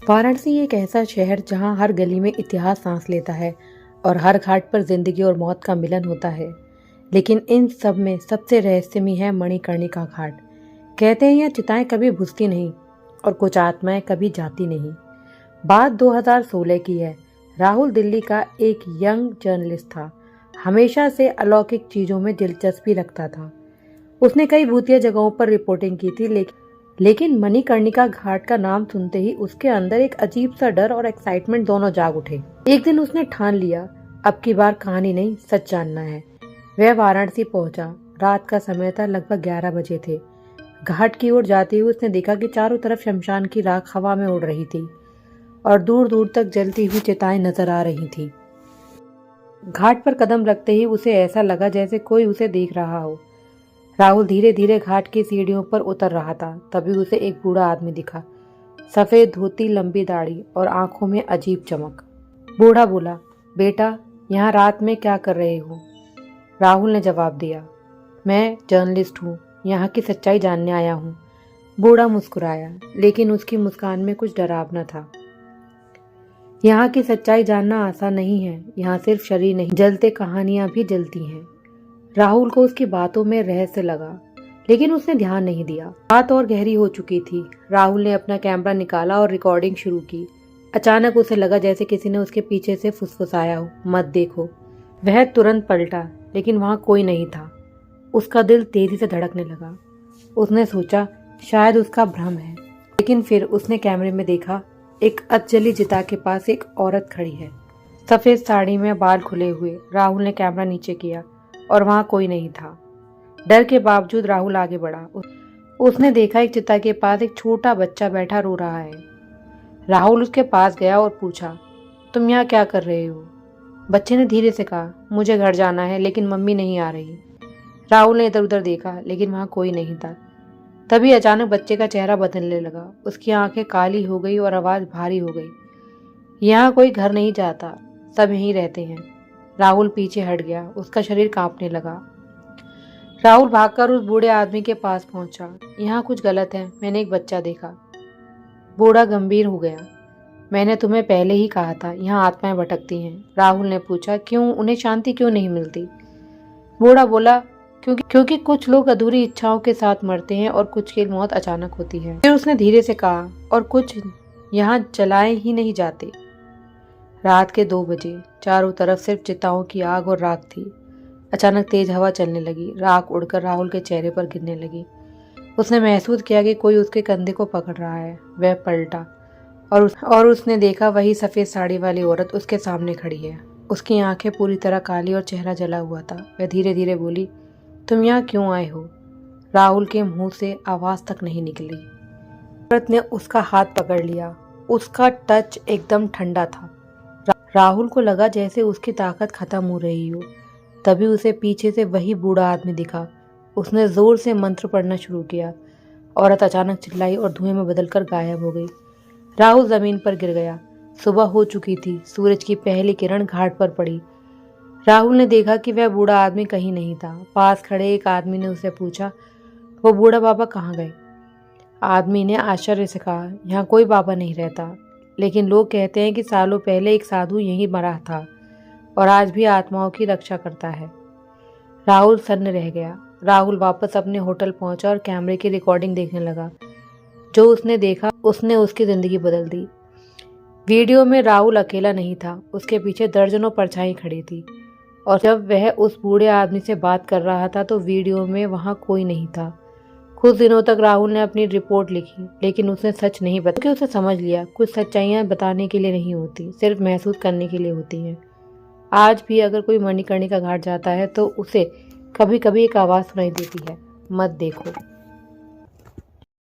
वाराणसी एक ऐसा शहर जहां हर गली में इतिहास सांस लेता है और हर घाट पर जिंदगी और मौत का मिलन होता है। लेकिन इन सब में सबसे रहस्यमय है मणिकर्णिका घाट। कहते हैं यह चिताएं कभी बुझती नहीं और कुछ आत्माएं कभी जाती नहीं। बात 2016 की है। राहुल दिल्ली का एक यंग जर्नलिस्ट था। हमेशा से अलौकिक चीजों में दिलचस्पी रखता था। उसने कई भूतिया जगहों पर रिपोर्टिंग की थी, लेकिन मणिकर्णिका घाट का नाम सुनते ही उसके अंदर एक अजीब सा डर और एक्साइटमेंट दोनों जाग उठे। एक दिन उसने ठान लिया, अब की बार कहानी नहीं, सच जानना है। वह वाराणसी पहुंचा। रात का समय था, लगभग 11 बजे थे। घाट की ओर जाते हुए उसने देखा कि चारों तरफ शमशान की राख हवा में उड़ रही थी और दूर दूर तक जलती हुई चिताएं नजर आ रही थी। घाट पर कदम रखते ही उसे ऐसा लगा जैसे कोई उसे देख रहा हो। राहुल धीरे धीरे घाट की सीढ़ियों पर उतर रहा था। तभी उसे एक बूढ़ा आदमी दिखा, सफेद धोती, लंबी दाढ़ी और आंखों में अजीब चमक। बूढ़ा बोला, बेटा यहाँ रात में क्या कर रहे हो? राहुल ने जवाब दिया, मैं जर्नलिस्ट हूँ, यहाँ की सच्चाई जानने आया हूँ। बूढ़ा मुस्कुराया, लेकिन उसकी मुस्कान में कुछ डरावना था। यहाँ की सच्चाई जानना आसान नहीं है। यहाँ सिर्फ शरीर नहीं, जलते कहानियां भी जलती हैं। राहुल को उसकी बातों में रहस्य लगा, लेकिन उसने ध्यान नहीं दिया। बात और गहरी हो चुकी थी। राहुल ने अपना कैमरा निकाला और रिकॉर्डिंग शुरू की। अचानक उसे लगा जैसे किसी ने उसके पीछे से फुसफुसाया हो, मत देखो। वह तुरंत पलटा, लेकिन वहां कोई नहीं था। उसका दिल तेजी से धड़कने लगा। उसने सोचा शायद उसका भ्रम है, लेकिन फिर उसने कैमरे में देखा, एक अधजली चिता के पास एक औरत खड़ी है, सफेद साड़ी में, बाल खुले हुए। राहुल ने कैमरा नीचे किया और वहां कोई नहीं था। डर के बावजूद राहुल आगे बढ़ा। उसने देखा एक चिता के पास एक छोटा बच्चा बैठा रो रहा है। राहुल उसके पास गया और पूछा, तुम यहाँ क्या कर रहे हो? बच्चे ने धीरे से कहा, मुझे घर जाना है, लेकिन मम्मी नहीं आ रही। राहुल ने इधर उधर देखा, लेकिन वहां कोई नहीं था। तभी अचानक बच्चे का चेहरा बदलने लगा। उसकी आंखें काली हो गई और आवाज भारी हो गई, यहाँ कोई घर नहीं जाता, सब यहीं रहते हैं। राहुल पीछे हट गया। उसका शरीर कांपने लगा। राहुल भागकर उस बूढ़े आदमी के पास पहुंचा। यहाँ कुछ गलत है, मैंने एक बच्चा देखा। बूढ़ा गंभीर हो गया। मैंने तुम्हें पहले ही कहा था, यहाँ आत्माएं भटकती हैं। राहुल ने पूछा, क्यों? उन्हें शांति क्यों नहीं मिलती? बूढ़ा बोला, क्योंकि कुछ लोग अधूरी इच्छाओं के साथ मरते हैं और कुछ की मौत अचानक होती है। फिर उसने धीरे से कहा, और कुछ यहाँ जलाए ही नहीं जाते। रात के 2 बजे चारों तरफ सिर्फ चिताओं की आग और राख थी। अचानक तेज हवा चलने लगी। राख उड़कर राहुल के चेहरे पर गिरने लगी। उसने महसूस किया कि कोई उसके कंधे को पकड़ रहा है। वह पलटा और उसने देखा वही सफेद साड़ी वाली औरत उसके सामने खड़ी है। उसकी आंखें पूरी तरह काली और चेहरा जला हुआ था। वह धीरे धीरे बोली, तुम यहाँ क्यों आए हो? राहुल के मुंह से आवाज तक नहीं निकली। औरत ने उसका हाथ पकड़ लिया। उसका टच एकदम ठंडा था। राहुल को लगा जैसे उसकी ताकत खत्म हो रही हो। तभी उसे पीछे से वही बूढ़ा आदमी दिखा। उसने जोर से मंत्र पढ़ना शुरू किया। औरत अचानक चिल्लाई और धुएं में बदलकर गायब हो गई। राहुल जमीन पर गिर गया। सुबह हो चुकी थी। सूरज की पहली किरण घाट पर पड़ी। राहुल ने देखा कि वह बूढ़ा आदमी कहीं नहीं था। पास खड़े एक आदमी ने उससे पूछा, वो बूढ़ा बाबा कहाँ गए? आदमी ने आश्चर्य से कहा, यहाँ कोई बाबा नहीं रहता, लेकिन लोग कहते हैं कि सालों पहले एक साधु यहीं मरा था और आज भी आत्माओं की रक्षा करता है। राहुल सन्न रह गया। राहुल वापस अपने होटल पहुंचा और कैमरे की रिकॉर्डिंग देखने लगा। जो उसने देखा उसने उसकी जिंदगी बदल दी। वीडियो में राहुल अकेला नहीं था। उसके पीछे दर्जनों परछाई खड़ी थी और जब वह उस बूढ़े आदमी से बात कर रहा था तो वीडियो में वहां कोई नहीं था। कुछ दिनों तक राहुल ने अपनी रिपोर्ट लिखी, लेकिन उसने सच नहीं बताया, क्योंकि उसे समझ लिया कुछ सच्चाइयां बताने के लिए नहीं होती, सिर्फ महसूस करने के लिए होती हैं। आज भी अगर कोई मणिकर्णिका घाट जाता है तो उसे कभी कभी एक आवाज़ सुनाई देती है, मत देखो।